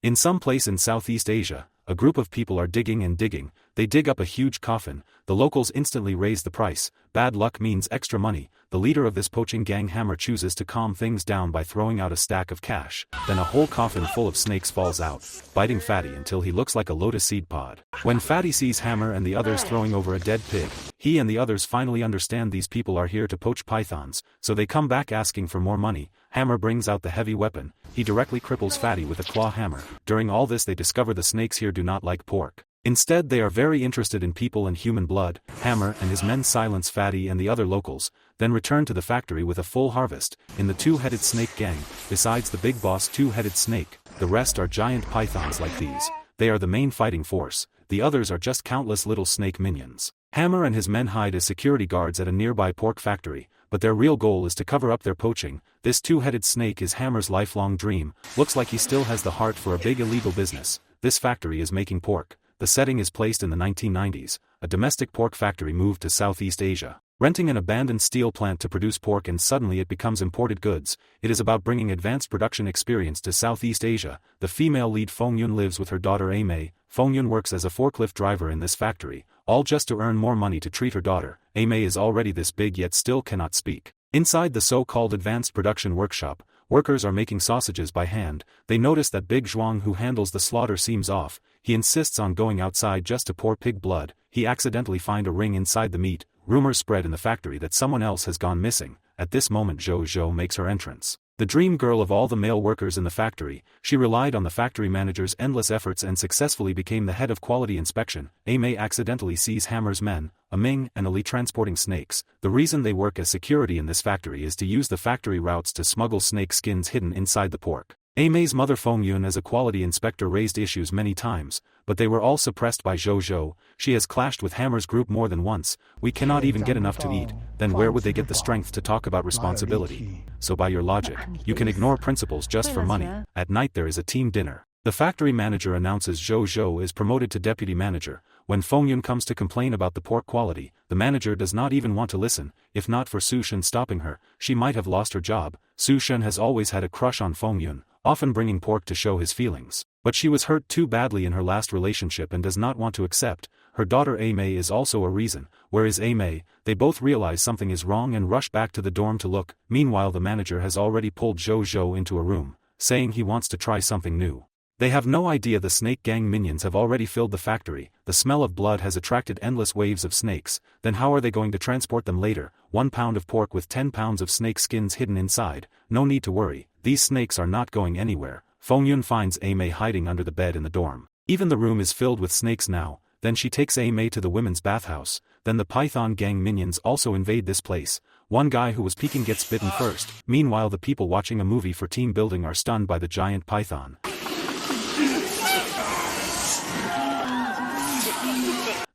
In some place in Southeast Asia, a group of people are digging and digging. They dig up a huge coffin. The locals instantly raise the price. Bad luck means extra money. The leader of this poaching gang, Hammer, chooses to calm things down by throwing out a stack of cash. Then a whole coffin full of snakes falls out, biting Fatty until he looks like a lotus seed pod. When Fatty sees Hammer and the others throwing over a dead pig, he and the others finally understand these people are here to poach pythons, so they come back asking for more money. Hammer brings out the heavy weapon. He directly cripples Fatty with a claw hammer. During all this, they discover the snakes here do not like pork. Instead, they are very interested in people and human blood. Hammer and his men silence Fatty and the other locals, then return to the factory with a full harvest. In the two-headed snake gang, besides the big boss two-headed snake, the rest are giant pythons like these. They are the main fighting force. The others are just countless little snake minions. Hammer and his men hide as security guards at a nearby pork factory, but their real goal is to cover up their poaching. This two-headed snake is Hammer's lifelong dream. Looks like he still has the heart for a big illegal business. This factory is making pork. The setting is placed in the 1990s. A domestic pork factory moved to Southeast Asia, renting an abandoned steel plant to produce pork, and suddenly it becomes imported goods. It is about bringing advanced production experience to Southeast Asia. The female lead, Fong Yun, lives with her daughter Aimee. Fong Yun works as a forklift driver in this factory, all just to earn more money to treat her daughter. Aimee is already this big yet still cannot speak. Inside the so-called advanced production workshop, workers are making sausages by hand. They notice that Big Zhuang, who handles the slaughter, seems off. He insists on going outside just to pour pig blood. He accidentally finds a ring inside the meat. Rumors spread in the factory that someone else has gone missing. At this moment, Zhou Zhou makes her entrance. The dream girl of all the male workers in the factory, she relied on the factory manager's endless efforts and successfully became the head of quality inspection. Aimee accidentally sees Hammer's men, a Ming and Ali, transporting snakes. The reason they work as security in this factory is to use the factory routes to smuggle snake skins hidden inside the pork. Aimee's mother Fong Yun as a quality inspector raised issues many times, but they were all suppressed by Zhou Zhou. She has clashed with Hammer's group more than once. We cannot even get enough to eat. Then where would they get the strength to talk about responsibility? So by your logic, you can ignore principles just for money. At night there is a team dinner. The factory manager announces Zhou Zhou is promoted to deputy manager. When Fong Yun comes to complain about the pork quality, the manager does not even want to listen. If not for Su Shen stopping her, she might have lost her job. Su Shen has always had a crush on Fong Yun, often bringing pork to show his feelings. But she was hurt too badly in her last relationship and does not want to accept. Her daughter Aimee is also a reason. Where is Aimee? They both realize something is wrong and rush back to the dorm to look. Meanwhile, the manager has already pulled Zhou Zhou into a room, saying he wants to try something new. They have no idea the snake gang minions have already filled the factory. The smell of blood has attracted endless waves of snakes. Then how are they going to transport them later? 1 pound of pork with 10 pounds of snake skins hidden inside. No need to worry. These snakes are not going anywhere. Fong Yun finds Aimee hiding under the bed in the dorm. Even the room is filled with snakes now. Then she takes Aimee to the women's bathhouse. Then the Python gang minions also invade this place. One guy who was peeking gets bitten first. Meanwhile, the people watching a movie for team building are stunned by the giant python.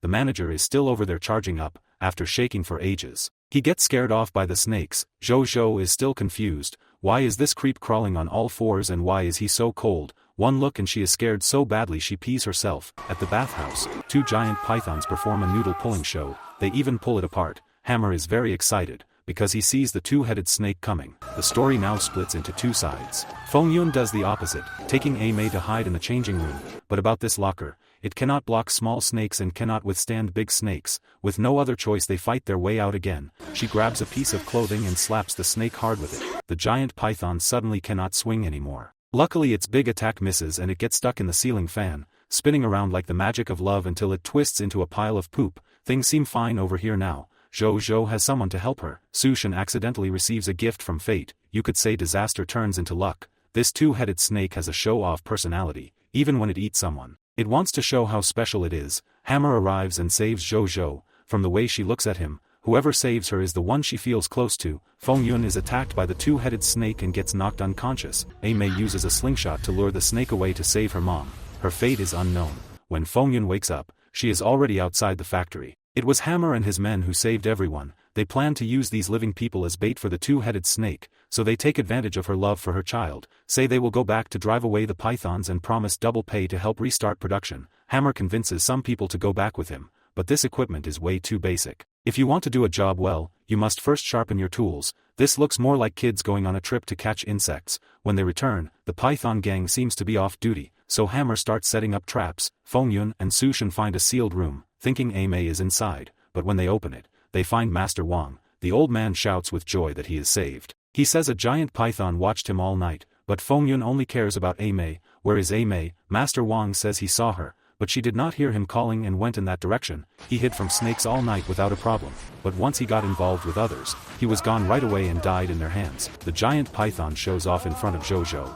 The manager is still over there charging up, after shaking for ages. He gets scared off by the snakes. Zhou Zhou is still confused. Why is this creep crawling on all fours and why is he so cold? One look and she is scared so badly she pees herself. At the bathhouse, 2 giant pythons perform a noodle pulling show. They even pull it apart. Hammer is very excited, because he sees the two-headed snake coming. The story now splits into 2 sides. Fong Yun does the opposite, taking Aimee to hide in the changing room. But about this locker, it cannot block small snakes and cannot withstand big snakes. With no other choice, they fight their way out again. She grabs a piece of clothing and slaps the snake hard with it. The giant python suddenly cannot swing anymore. Luckily, its big attack misses and it gets stuck in the ceiling fan, spinning around like the magic of love until it twists into a pile of poop. Things seem fine over here now. Zhou Zhou has someone to help her. Su Shen accidentally receives a gift from fate. You could say disaster turns into luck. This two-headed snake has a show-off personality, even when it eats someone. It wants to show how special it is. Hammer arrives and saves Zhou Zhou. From the way she looks at him, whoever saves her is the one she feels close to. Fong Yun is attacked by the two-headed snake and gets knocked unconscious. Aimee uses a slingshot to lure the snake away to save her mom. Her fate is unknown. When Fong Yun wakes up, she is already outside the factory. It was Hammer and his men who saved everyone. They plan to use these living people as bait for the two-headed snake, so they take advantage of her love for her child, say they will go back to drive away the pythons and promise double pay to help restart production. Hammer convinces some people to go back with him, but this equipment is way too basic. If you want to do a job well, you must first sharpen your tools. This looks more like kids going on a trip to catch insects. When they return, the python gang seems to be off duty. so Hammer starts setting up traps. Feng Yun and Su Shen find a sealed room, thinking Mei is inside, but when they open it, they find Master Wang. The old man shouts with joy that he is saved. He says a giant python watched him all night, but Feng Yun only cares about Mei. Where is Mei? Master Wang says he saw her, but she did not hear him calling and went in that direction. He hid from snakes all night without a problem, but once he got involved with others, he was gone right away and died in their hands. The giant python shows off in front of Zhou.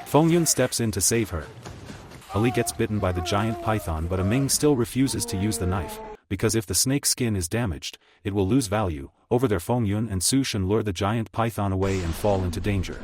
Feng Yun steps in to save her. Ali gets bitten by the giant python, but Ming still refuses to use the knife, because if the snake's skin is damaged, it will lose value. Over there Feng Yun and Su Shen lure the giant python away and fall into danger.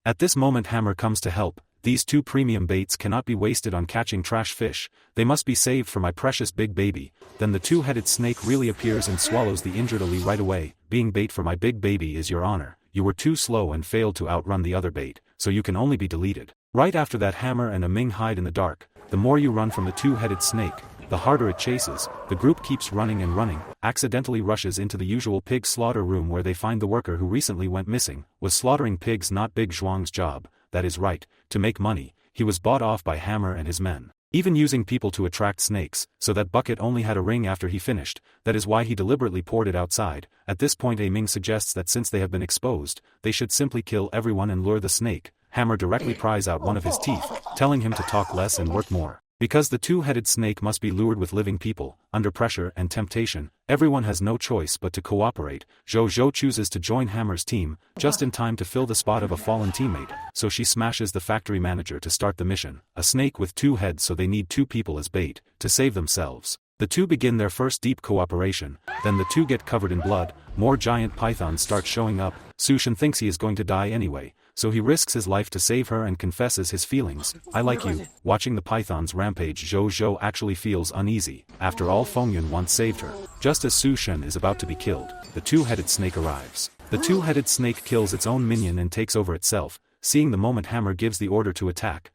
At this moment Hammer comes to help. These two premium baits cannot be wasted on catching trash fish, they must be saved for my precious big baby. Then the two-headed snake really appears and swallows the injured Ali right away. Being bait for my big baby is your honor. You were too slow and failed to outrun the other bait, so you can only be deleted. Right after that Hammer and Ming hide in the dark. The more you run from the two-headed snake, the harder it chases. The group keeps running and running, accidentally rushes into the usual pig slaughter room where they find the worker who recently went missing. Was slaughtering pigs not Big Zhuang's job? That is right, to make money. He was bought off by Hammer and his men. Even using people to attract snakes, so that bucket only had a ring after he finished. That is why he deliberately poured it outside. At this point Ming suggests that since they have been exposed, they should simply kill everyone and lure the snake. Hammer directly pries out one of his teeth, telling him to talk less and work more. Because the two-headed snake must be lured with living people, under pressure and temptation, everyone has no choice but to cooperate. Zhou chooses to join Hammer's team, just in time to fill the spot of a fallen teammate, so she smashes the factory manager to start the mission. A snake with two heads, so they need two people as bait, to save themselves. The two begin their first deep cooperation, then the two get covered in blood. More giant pythons start showing up. Su Shen thinks he is going to die anyway, so he risks his life to save her and confesses his feelings. I like you. Watching the pythons rampage, Zhou actually feels uneasy. After all, Feng Yun once saved her. Just as Su Shen is about to be killed, the two-headed snake arrives. The two-headed snake kills its own minion and takes over itself. Seeing the moment, Hammer gives the order to attack.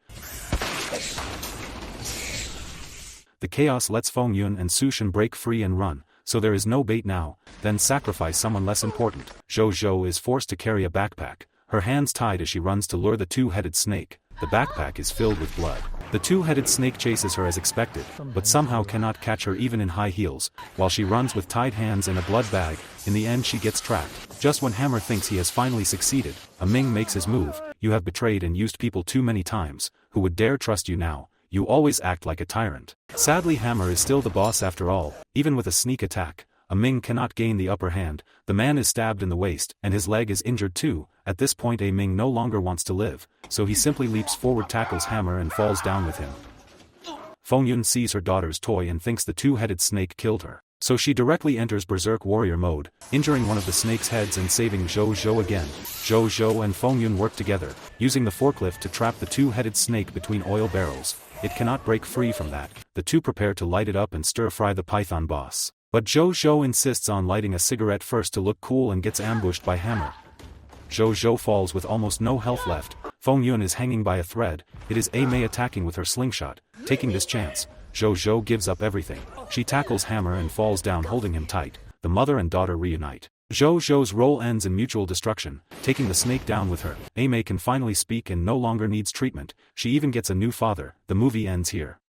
The chaos lets Feng Yun and Su Shen break free and run, so there is no bait now. Then sacrifice someone less important. Zhou is forced to carry a backpack, her hands tied as she runs to lure the two-headed snake. The backpack is filled with blood. The two-headed snake chases her as expected, but somehow cannot catch her even in high heels, while she runs with tied hands and a blood bag. In the end she gets trapped. Just when Hammer thinks he has finally succeeded, Ming makes his move. You have betrayed and used people too many times. Who would dare trust you now? You always act like a tyrant. Sadly, Hammer is still the boss after all. Even with a sneak attack, Ming cannot gain the upper hand. The man is stabbed in the waist, and his leg is injured too. At this point Ming no longer wants to live, so he simply leaps forward, tackles Hammer and falls down with him. Feng Yun sees her daughter's toy and thinks the two-headed snake killed her, so she directly enters Berserk Warrior mode, injuring one of the snake's heads and saving Zhou again. Zhou and Feng Yun work together, using the forklift to trap the two-headed snake between oil barrels. It cannot break free from that. The two prepare to light it up and stir-fry the python boss. But Zhou insists on lighting a cigarette first to look cool and gets ambushed by Hammer. Zhou falls with almost no health left. Feng Yun is hanging by a thread. It is Mei attacking with her slingshot. Taking this chance, Zhou gives up everything. She tackles Hammer and falls down, holding him tight. The mother and daughter reunite. Zhou's role ends in mutual destruction, taking the snake down with her. Mei can finally speak and no longer needs treatment. She even gets a new father. The movie ends here.